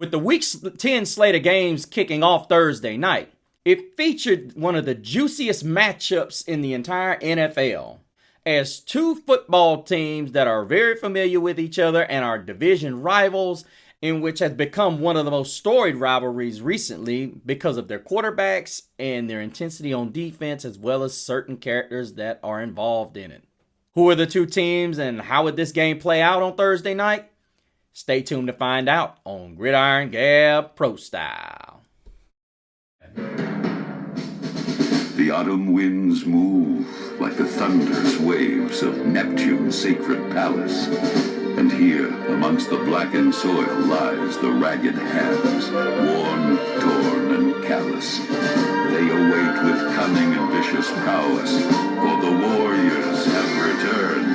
With the Week 10 slate of games kicking off Thursday night, it featured one of the juiciest matchups in the entire NFL, as two football teams that are very familiar with each other and are division rivals, in which has become one of the most storied rivalries recently because of their quarterbacks and their intensity on defense, as well as certain characters that are involved in it. Who are the two teams and how would this game play out on Thursday night? Stay tuned to find out on Gridiron Gab Pro Style. The autumn winds move like the thunderous waves of Neptune's sacred palace. And here, amongst the blackened soil, lies the ragged hands, worn, torn, and callous. They await with cunning and vicious prowess, for the warriors have returned.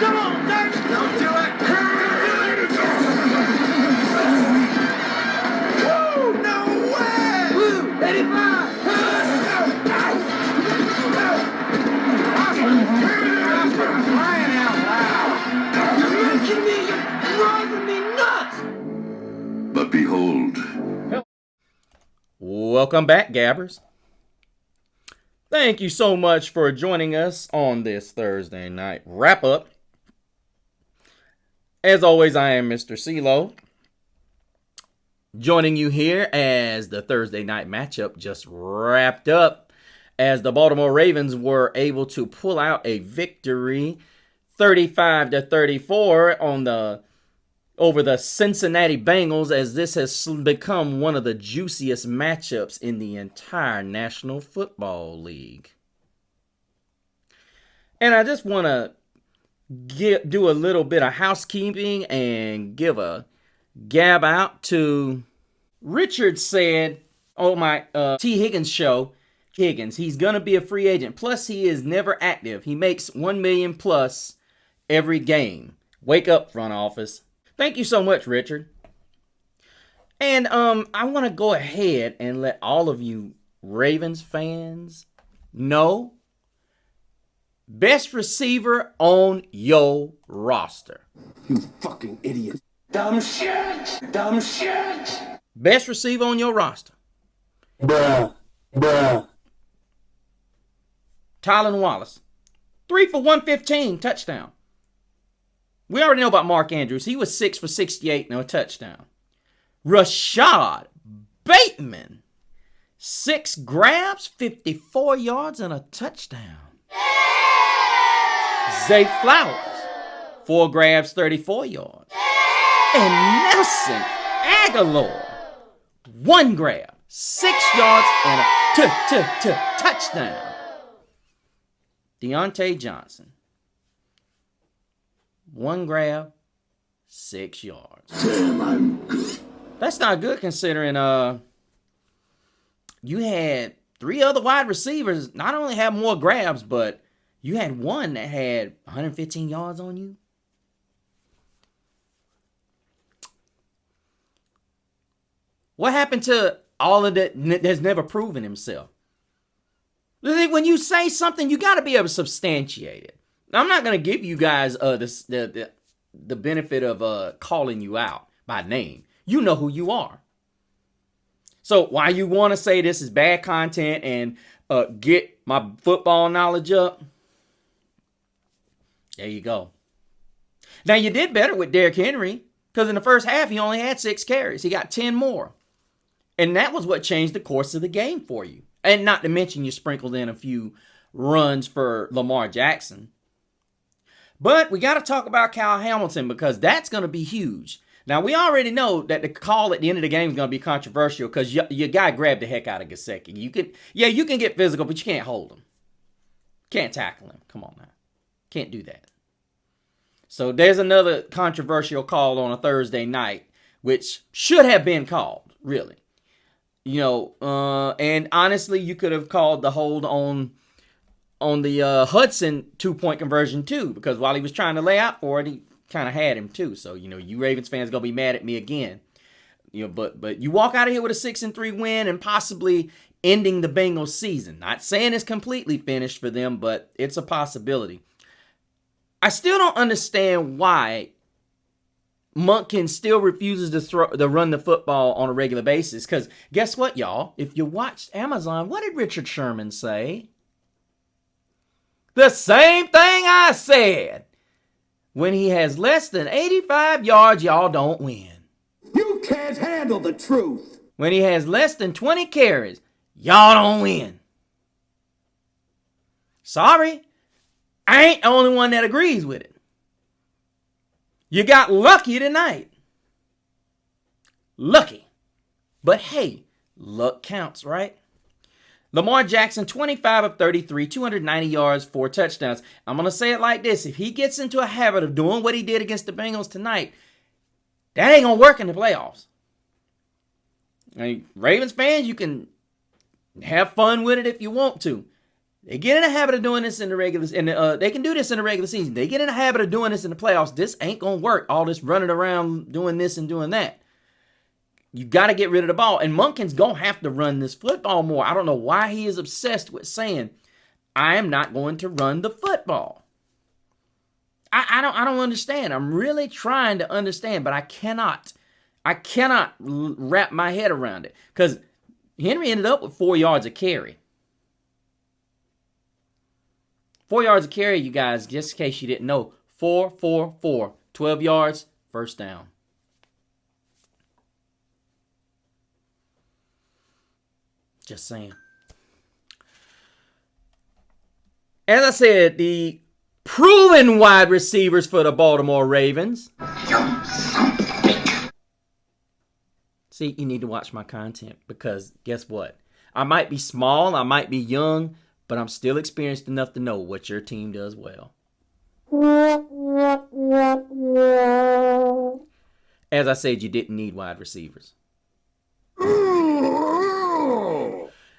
Come on, Dutch! Don't do it! Woo! No way! Woo! 85! Crying out loud! You're making me, you're driving me nuts! But behold. Welcome back, Gabbers. Thank you so much for joining us on this Thursday night wrap-up. As always, I am Mr. CeeLo, joining you here as the Thursday night matchup just wrapped up, as the Baltimore Ravens were able to pull out a victory 35-34 over the Cincinnati Bengals, as this has become one of the juiciest matchups in the entire National Football League. And I just want to do a little bit of housekeeping and give a gab out to Richard. Said on my T. Higgins show, Higgins, he's going to be a free agent. Plus, he is never active. He makes $1 million plus every game. Wake up, front office. Thank you so much, Richard. And I want to go ahead and let all of you Ravens fans know best receiver on your roster. You fucking idiot. Dumb shit! Dumb shit! Best receiver on your roster. Bruh. Tylan Wallace. 3 for 115, touchdown. We already know about Mark Andrews. He was 6 for 68, no touchdown. Rashad Bateman. 6 grabs, 54 yards, and a touchdown. Zay Flowers. 4 grabs, 34 yards. And Nelson Aguilar. 1 grab, 6 yards, and a touchdown. Deontay Johnson. 1 grab, 6 yards. Damn, I'm good. That's not good considering you had 3 other wide receivers not only had more grabs, but you had one that had 115 yards on you. What happened to all of that that's never proven himself? When you say something, you got to be able to substantiate it. Now, I'm not going to give you guys the benefit of calling you out by name. You know who you are. So why you want to say this is bad content and get my football knowledge up? There you go. Now, you did better with Derrick Henry, because in the first half, he only had 6 carries. He got 10 more. And that was what changed the course of the game for you. And not to mention you sprinkled in a few runs for Lamar Jackson. But we got to talk about Kyle Hamilton, because that's going to be huge. Now, we already know that the call at the end of the game is going to be controversial, because your guy grabbed the heck out of Gesicki. You can get physical, but you can't hold him. Can't tackle him. Come on now. Can't do that. So there's another controversial call on a Thursday night, which should have been called, really. And honestly, you could have called the hold on the Hudson 2-point conversion too, because while he was trying to lay out for it, he kind of had him too. So, you Ravens fans gonna be mad at me again. But you walk out of here with a 6-3 win and possibly ending the Bengals season. Not saying it's completely finished for them, but it's a possibility. I still don't understand why Monken still refuses to run the football on a regular basis. Because guess what, y'all? If you watched Amazon, what did Richard Sherman say? The same thing I said. When he has less than 85 yards, y'all don't win. You can't handle the truth. When he has less than 20 carries, y'all don't win. Sorry, I ain't the only one that agrees with it. You got lucky tonight. Lucky. But hey, luck counts, right? Lamar Jackson, 25 of 33, 290 yards, 4 touchdowns. I'm going to say it like this. If he gets into a habit of doing what he did against the Bengals tonight, that ain't going to work in the playoffs. I mean, Ravens fans, you can have fun with it if you want to. They get in a habit of doing this in the regular season. They can do this in the regular season. They get in a habit of doing this in the playoffs. This ain't going to work. All this running around doing this and doing that. You got to get rid of the ball. And Monken's going to have to run this football more. I don't know why he is obsessed with saying, I am not going to run the football. I don't understand. I'm really trying to understand, but I cannot wrap my head around it. Because Henry ended up with 4 yards a carry. 4 yards a carry, you guys, just in case you didn't know. 4, 4, 4. 12 yards, first down. Just saying. As I said, the proven wide receivers for the Baltimore Ravens. See, you need to watch my content because guess what? I might be small, I might be young, but I'm still experienced enough to know what your team does well. As I said, you didn't need wide receivers.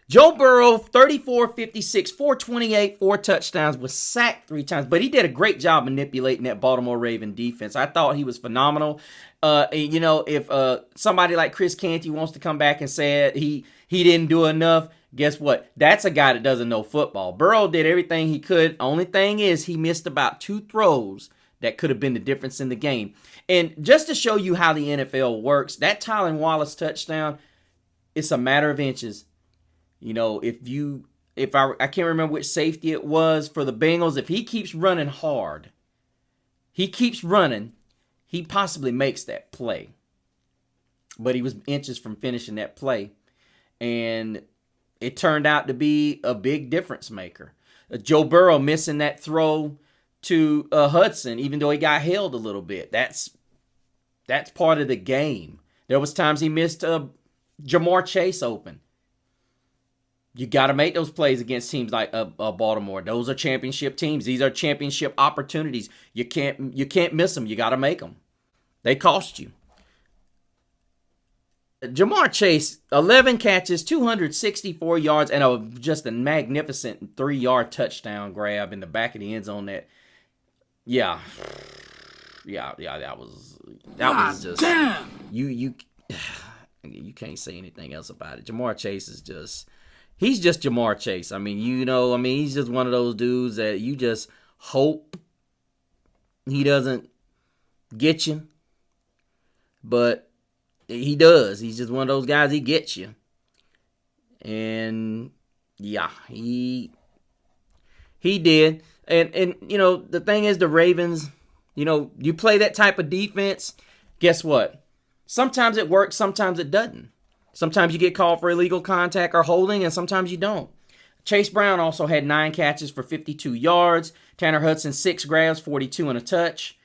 Joe Burrow, 34-56, 428, 4 touchdowns, was sacked 3 times, but he did a great job manipulating that Baltimore Raven defense. I thought he was phenomenal. If somebody like Chris Canty wants to come back and say he didn't do enough, guess what? That's a guy that doesn't know football. Burrow did everything he could. Only thing is he missed about 2 throws that could have been the difference in the game. And just to show you how the NFL works, that Tylan Wallace touchdown, it's a matter of inches. You know, I can't remember which safety it was for the Bengals. If he keeps running hard, he possibly makes that play. But he was inches from finishing that play. And it turned out to be a big difference maker. Joe Burrow missing that throw to Hudson, even though he got held a little bit. That's part of the game. There was times he missed Jamar Chase open. You got to make those plays against teams like Baltimore. Those are championship teams. These are championship opportunities. You can't miss them. You got to make them. They cost you. Jamar Chase, 11 catches, 264 yards, and just a magnificent 3-yard touchdown grab in the back of the end zone. That was just damn. You can't say anything else about it. Jamar Chase is just. He's just Jamar Chase. He's just one of those dudes that you just hope he doesn't get you. But he does. He's just one of those guys, he gets you. And yeah, he did. And the thing is, the Ravens, you play that type of defense, guess what? Sometimes it works, sometimes it doesn't. Sometimes you get called for illegal contact or holding, and sometimes you don't. Chase Brown also had 9 catches for 52 yards. Tanner Hudson, 6 grabs, 42 and a touch.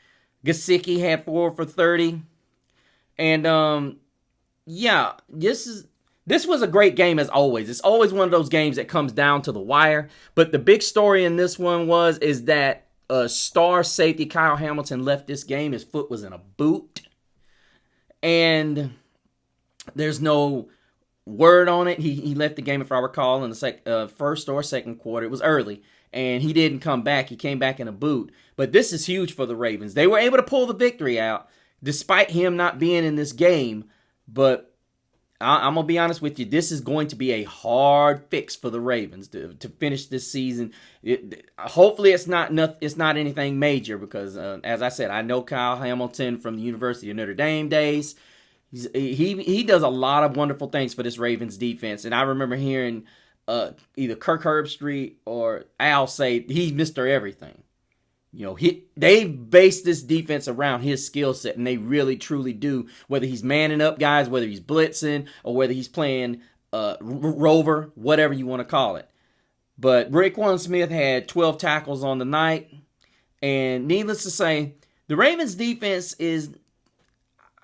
Gesicki had 4 for 30. And, this was a great game as always. It's always one of those games that comes down to the wire. But the big story in this one is that star safety Kyle Hamilton left this game. His foot was in a boot. And there's no word on it. He left the game, if I recall, in the first or second quarter. It was early, and he didn't come back. He came back in a boot. But this is huge for the Ravens. They were able to pull the victory out, despite him not being in this game. But I'm gonna be honest with you. This is going to be a hard fix for the Ravens to finish this season. Hopefully, it's not anything major because, as I said, I know Kyle Hamilton from the University of Notre Dame days. He does a lot of wonderful things for this Ravens defense, and I remember hearing either Kirk Herbstreit or Al say he's Mr. Everything. They base this defense around his skill set, and they really, truly do. Whether he's manning up guys, whether he's blitzing, or whether he's playing rover, whatever you want to call it. But Raekwon Smith had 12 tackles on the night, and needless to say, the Ravens defense is,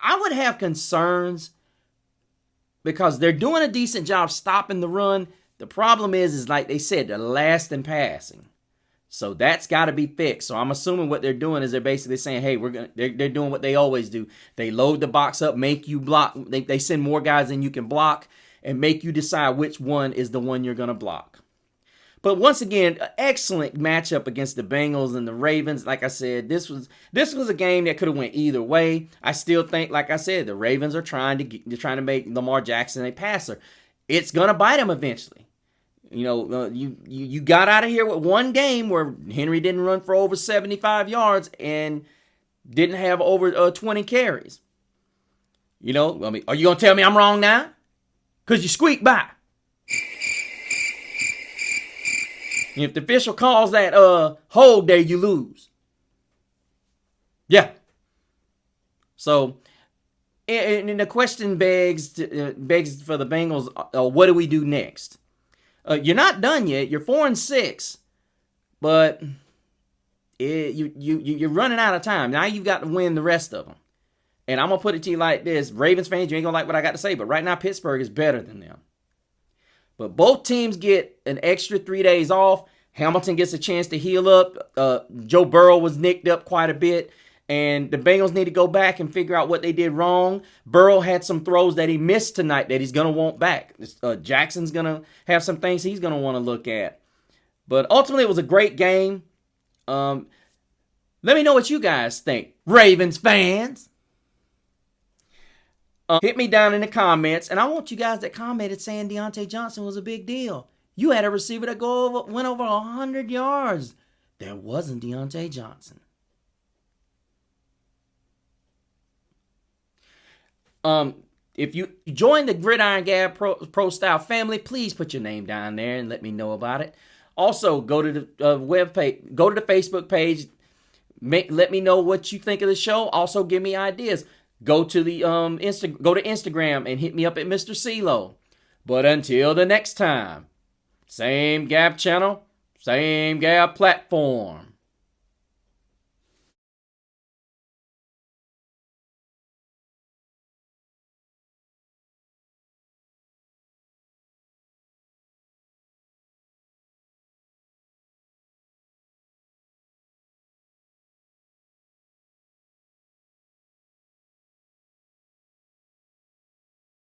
I would have concerns because they're doing a decent job stopping the run. The problem is like they said, they're last in passing. So that's got to be fixed. So I'm assuming what they're doing is they're basically saying, hey, they're doing what they always do. They load the box up, make you block. They send more guys than you can block and make you decide which one is the one you're going to block. But once again, an excellent matchup against the Bengals and the Ravens. Like I said, this was a game that could have went either way. I still think, like I said, the Ravens are trying to make Lamar Jackson a passer. It's going to bite him eventually. You got out of here with one game where Henry didn't run for over 75 yards and didn't have over 20 carries. Are you going to tell me I'm wrong now? Because you squeaked by. And if the official calls that hold there, you lose. Yeah. So, and the question begs for the Bengals, what do we do next? You're not done yet. You're 4-6, but you're running out of time. Now you've got to win the rest of them. And I'm going to put it to you like this. Ravens fans, you ain't going to like what I got to say, but right now Pittsburgh is better than them. But both teams get an extra 3 days off. Hamilton gets a chance to heal up. Joe Burrow was nicked up quite a bit. And the Bengals need to go back and figure out what they did wrong. Burrow had some throws that he missed tonight that he's going to want back. Jackson's going to have some things he's going to want to look at. But ultimately, it was a great game. Let me know what you guys think, Ravens fans. Hit me down in the comments. And I want you guys that commented saying Deontay Johnson was a big deal. You had a receiver that went over 100 yards. There wasn't Deontay Johnson. If you join the Gridiron Gab Pro Style family, please put your name down there and let me know about it. Also, go to the webpage, go to the Facebook page. Let me know what you think of the show. Also, give me ideas. Go to the go to Instagram and hit me up at Mr. CeeLo. But until the next time, same Gab channel, same Gab platform.